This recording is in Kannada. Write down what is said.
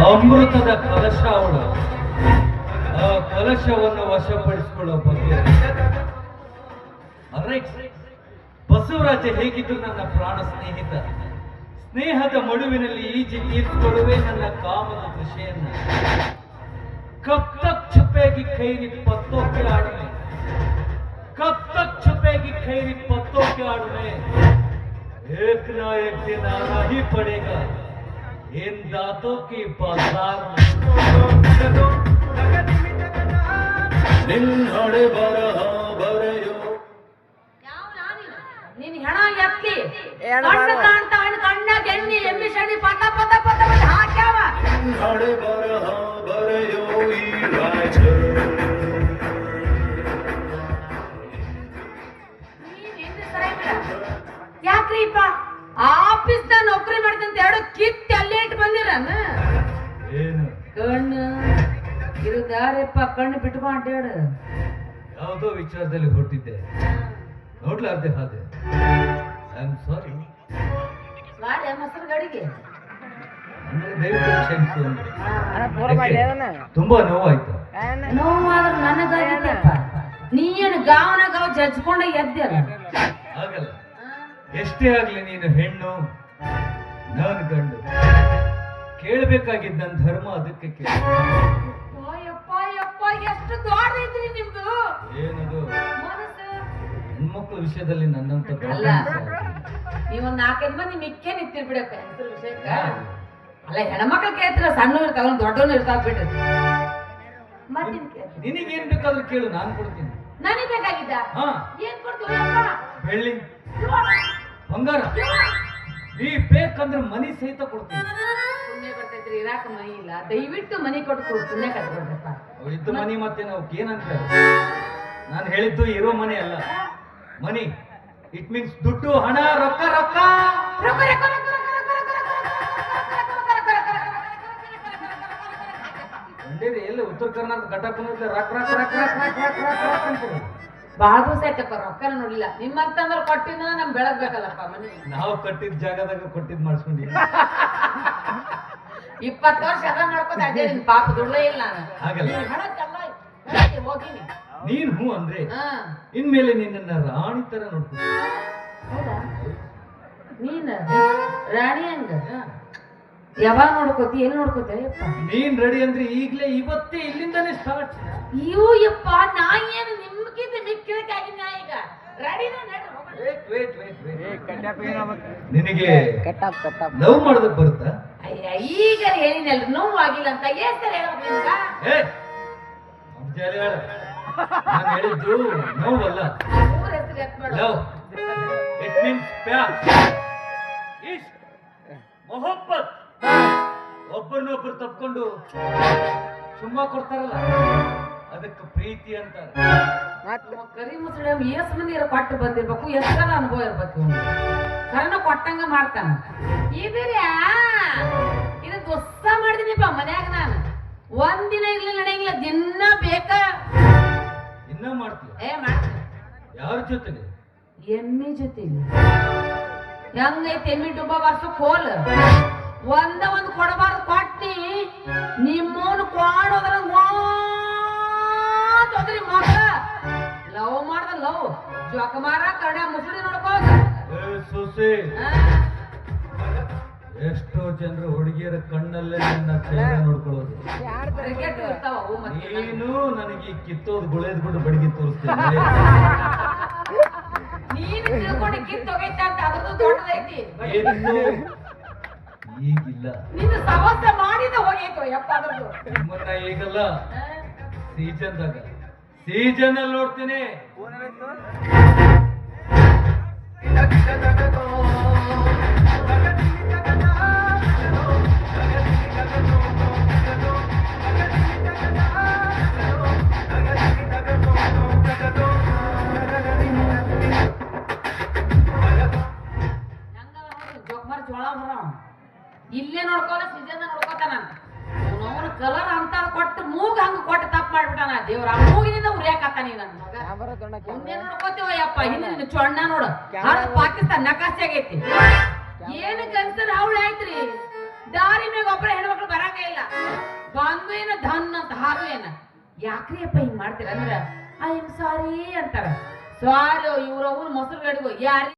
ಅಮೃತದ ಕಲಶ ಅವಳು. ಆ ಕಲಶವನ್ನು ವಶಪಡಿಸಿಕೊಳ್ಳೋ ಬಗ್ಗೆ ಬಸವರಾಜ ಹೇಗಿದ್ದು ನನ್ನ ಪ್ರಾಣ ಸ್ನೇಹಿತ. ಸ್ನೇಹದ ಮಡುವಿನಲ್ಲಿ ಈಜಿ ತೀರ್ಕೊಳ್ಳುವೆ ನನ್ನ ಕಾಮದ ದೃಶ್ಯನ್ನ. कब तक छुपेगी खैरी पत्तों के आड़ में, कब तक छुपेगी खैरी पत्तों के आड़ में, एक ना एक दिन आना ही पड़ेगा इन दांतों की बाजार में. निन्हड़े बरह बರೆಯೋ ನೀನು ಹೆಣ ಎತ್ತಿ ಕಣ್ಣು ಕಾಣ್ತಾ ಕಣ್ಣ ಗೆಣ್ಣಿ ಎಮ್ಮಿ ಶನಿ ಪತ ಪತ ಪತ ಹಾಕ್ಯಾವ. ನಿನ್ಹಡೆ ಬರಹ ಬರೆಯೋ ಈ ರಾಜ. ಯಾಕ್ರಿಪ್ಪ ಆಫೀಸ್ ನ ನೌಕರಿ ಮಾಡ್ತಂತ ಎರಡು ಕಿತ್ ಅಲ್ಲೇ ಇಟ್ಟು ಬಂದಿರ ಏನು ಕಣ್ಣು ಇರುದಾರಪ್ಪ ಕಣ್ಣು ಬಿಟ್ಕೊ ಅಡ್ಡಾಡು. ಯಾವುದೋ ವಿಚಾರದಲ್ಲಿ ಹೊರಟಿದ್ದೆ, ನೋಡ್ಲಾರ್ದೆ ಹಾದೆ. I am sorry. ಮಾಡಿ ಮೊಸರು ಗಡಿಗೆ ಅಂದ್ರೆ ದಯವಿಟ್ಟು ಕ್ಷಮಿಸು. ತುಂಬಾ ನೋವಾಯ್ತು. ನೋವಾದ್ರೆ ನನಗಾಗಿತ್ತಪ್ಪ. ನೀನು ಗಾವನ ಗಾವ್ ಜಜ್ಕೊಂಡ ಎದ್ದಲ್ಲ. ಆಗಲ್ಲ, ಎಷ್ಟೇ ಆಗ್ಲಿ ನೀನು ಹೆಣ್ಣು ನಾನು ಗಂಡು. ಕೇಳಬೇಕಾಗಿದ್ದ ನನ್ನ ಧರ್ಮ ಅದಕ್ಕೆ ಕೇಳ. ಎಷ್ಟು ದೊಡ್ಡೈತ್ರಿ ನಿಮ್ದು. ಏನದು ಮನಸ್ಸು ಹೆಣ್ಮಕ್ಳ ವಿಷಯದಲ್ಲಿ ನನ್ನಂತ ಅಲ್ಲ. ನೀವೊಂದ್ 4-5 ಮಂದಿ ಮಿಕ್ಕೇ ನಿಂತಿರ್ ಬಿಡಕ್ಕ ಹೆಸರು ವಿಷಯಕ್ಕ. ಅಲ್ಲ ಹೆಣ್ಮಕ್ಳು ಕೇಳ್ತಿರ, ಸಣ್ಣ ಇರ್ತಾವ ದೊಡ್ಡವನು ಇರ್ತಾವ ಬಿಡ್ರಿ. ಮತ್ತಿನ್ ಕೇಳ್ತೀನಿ, ನಿನಗೇನ್ ಬೇಕಾದ್ರೂ ಕೇಳು, ನಾನು ಕೊಡ್ತೀನಿ. ನನಗ್ ಬೇಕಾಗಿದ್ದ ಹಾ, ಏನ್ ಕೊಡ್ತೀವಪ್ಪ? ಬೆಳ್ಳಿ ಬಂಗಾರ ನೀ ಬೇಕಂದ್ರೆ ಮನಿ ಸಹಿತ ಕೊಡ್ತೀನಿ. ಪುಣ್ಯ ಬರ್ತೈತ್ರಿ, ಇರಾಕ ಮನಿ ಇಲ್ಲ, ದಯವಿಟ್ಟು ಮನಿ ಕೊಟ್ಟು ಪುಣ್ಯ ಕಟ್ಕೊಡ್ರಪ್ಪ. ಇದ್ದು ಮನಿ ಮತ್ತೆ ನಾವು ಏನಂತ ನಾನು ಹೇಳಿದ್ದು ಇರೋ ಮನೆ ಅಲ್ಲ. ಮನಿ ಇಟ್ ಮೀನ್ಸ್ ದುಡ್ಡು, ಹಣ, ರೊಕ್ಕ ರೊಕ್ಕ ಕಂಡೇರಿ. ಎಲ್ಲ ಉತ್ತರ ಕರ್ನಾಟಕ ಘಟಕ ರಕ್ ರಕ್ ರಕ್ ರಕ್ ರಕ್ ರಕ್ ರಕ್ ರಕ್ ಅಂತೀರಿ. ಬಾಳ ದಿವಸ ಆಯ್ತಪ್ಪ ರೊಕ್ಕನ ನೋಡಿಲ್ಲ. ನಿಮ್ಮಂತಂದ್ರ ಕೊಟ್ಟಿನ ನಮ್ ಬೆಳಗ್ಬೇಕಲ್ಲಪ್ಪ ಮನಿ. ನಾವು ಕಟ್ಟಿದ ಜಾಗದಾಗ ಕೊಟ್ಟಿದ್ ಮಾಡಿಸ್ಕೊಂಡಿವಿ. 20 ವರ್ಷ ಅದ ಮಾಡ್ಕೋತ ಅಡ್ಡೇ ನಿನ್ ಪಾಪ ದುಡ್ಲೇ ಇಲ್ಲ ನಾನು. ಹಾಗಲ್ಲ, ಹೋಗಿನಿ ನೀನ್ ಹೂ ಅಂದ್ರೆ ಇನ್ಮೇಲೆ ನಿನ್ನ ರಾಣಿ ತರ ನೋಡ್ತೀನಿ. ಹೌದಾ? ನೀನ್ ರಾಣಿ ಹಂಗ ಯಾವಾಗ ನೋಡ್ಕೋತಿ, ಎಲ್ಲಿ ನೋಡ್ಕೋತ? ನೀನ್ ರೆಡಿ ಅಂದ್ರೆ ಈಗ್ಲೇ ಇವತ್ತೇ ಇಲ್ಲಿಂದಾನೇ ಸ್ಟಾರ್ಟ್. ಇವು ಯಪ್ಪ ನಾ ಏನು ನಿಮ್ಗಿಂತ ಮಿಕ್ಕಿದಕ್ಕಾಗಿ ನಾ ಈಗ ರೆಡಿನ. ನಿನಗೆ ಲವ್ ಮಾಡೋದಕ್ ಬರುತ್ತಾ? ಅಯ್ಯ ಈಗ ಹೇಳಿನಲ್ರಿ, ನೋವು ಆಗಿಲ್ಲ ಅಂತ ಏನ್ ಹೇಳ್ಬೇಕು ನಿಮ್ಗ? ನಾನು ಹೇಳಿದ್ದು ನೋವಲ್ಲ, ಊರ ಹೆಸರು ಎತ್ಬೇಡ. ಲವ್. ಇಟ್ ಮೀನ್ಸ್ ಪ್ಯಾರ್, ಇಶ್ಕ್, ಮೊಹಬ್ಬತ್. ಒಬ್ಬರನ್ನೊಬ್ಬರು ತಪ್ಕೊಂಡು ಚುಮ್ಮಾ ಕೊಡ್ತಾರಲ್ಲ, ಅದಕ್ಕೆ ಪ್ರೀತಿ ಅಂತಾರೆ. ಕರಿ ಮುಸುಳಿ ಎಸ್ ಮಂದಿ ಕೊಟ್ಟು ಬಂದಿರ್ಬೇಕು, ಎಷ್ಟೆಲ್ಲ ಅನುಭವ ಇರ್ಬೇಕು. ಕರನ ಕೊಟ್ಟಂಗ ಮಾಡ್ತಾನ. ಇದ್ರ್ಯಾ ಇದು ದೊಸ್ಸ ಮಾಡಿದೀನಿಪ್ಪ ಮನ್ಯಾಗ. ನಾನು ಒಂದಿನ ಇರ್ಲಿಲ್ಲ ನಡೆಯಂಗಿಲ್ಲ, ದಿನ ಬೇಕ. ಇನ್ನ ಮಾಡ್ತೀಯ? ಮಾಡ್ತೀನಿ. ಯಾರ ಜೊತೆಗೆ? ಎಮ್ಮಿ ಜೊತೆಗೆ. ಹೆಂಗೈತಿ ಎಮ್ಮಿ ಡುಬ್ಬ ಬರ್ಸು ಕೋಲ್ ಒಂದು ಕೊಡಬಾರ್ದು. ಕೊಟ್ಟಿ ನಿಮ್ಮವನು ಕೊಡೋದ್ರ ಮಗ ಲವ್ ಮಾಡ್ದ ಲವ್ ಜೋಕಮಾರ ಕರ್ಡ ಮುಸುಳಿ ನೋಡ್ಕೋದ. ಸೊಸೆ, ಎಷ್ಟೋ ಜನರು ಹುಡುಗಿಯರ ಕಣ್ಣಲ್ಲೇ ನನ್ನ ಚೇರ ನೋಡ್ಕೊಳ್ಳೋದು. ನೀನು ನನಗೆ ಕಿತ್ತೋದು ಗುಳೇದ್ ಗುಡ್ಡ ಬಡಿಗೆ ತೋರಿಸ್ತೇನೆ. ನೀನು ತಿಳ್ಕೊಂಡು ಕಿತ್ತೋಗೈತೆ ಅಂತ ಅದ್ರದ್ದು ದೊಡ್ಡದೈತಿ. ಈಗಿಲ್ಲ, ನೀನು ಸಮಸ್ಯೆ ಮಾಡಿದ ಹೋಗೈತು ಯಪ್ಪ. ಅದ್ರದ್ದು ನಿಮ್ಮನ್ನ ಈಗಲ್ಲ, ಸೀಸನ್ದಾಗ ಸೀಸನ್ ಅಲ್ಲಿ ನೋಡ್ತೀನಿ. ಜೋಕಮಾರ್ ಜೋಳ ಬರ ಇಲ್ಲೇ ನೋಡ್ಕೋಲ್ಲ, ಸೀಸನ್ ನೋಡ್ಕೋತಾನ. ಅವನ ಕಲರ್ ಅಂತ ಕೊಟ್ಟು ಮೂಗ ಹಂಗ ಕೊಟ್ಟು ತಪ್ಪು ಮಾಡ್ಬಿಟ್ಟಾನ ದೇವ್ರ. ಆ ಮೂಗಿನಿಂದ ಉರಿಯಾಕತ್ತಾನ ನನ್ನ ಮಗ. ಮುಂದೆ ನೋಡ್ಕೋತೀವ ಯಪ್ಪ, ಹಿಂದಿನ ಚೊಣ್ಣ ನೋಡು ಪಾಕಿಸ್ತಾನ ನಕಾಸಿ ಆಗೈತಿ. ಏನು ಕನ್ಸರ್ ಅವಳು ಆಯ್ತ್ರಿ. ದಾರಿ ಮ್ಯಾಗ ಒಬ್ಬರ ಹೆಣ್ಮಕ್ಳು ಬರಂಗ ಇಲ್ಲ. ಹಂಗ ಏನ ಧನ್ ಅಂತ ಹಾಗು ಏನ ಯಾಕ್ರಿ ಅಪ್ಪ ಹಿಂಗ್ ಮಾಡ್ತೀರ ಅಂದ್ರ ಐ ಎಮ್ ಸಾರಿ ಅಂತಾರ ಸಾರಿ ಇವ್ರವ್ನ ಮೊಸರು ಗಡಿಗೂ ಯಾರಿ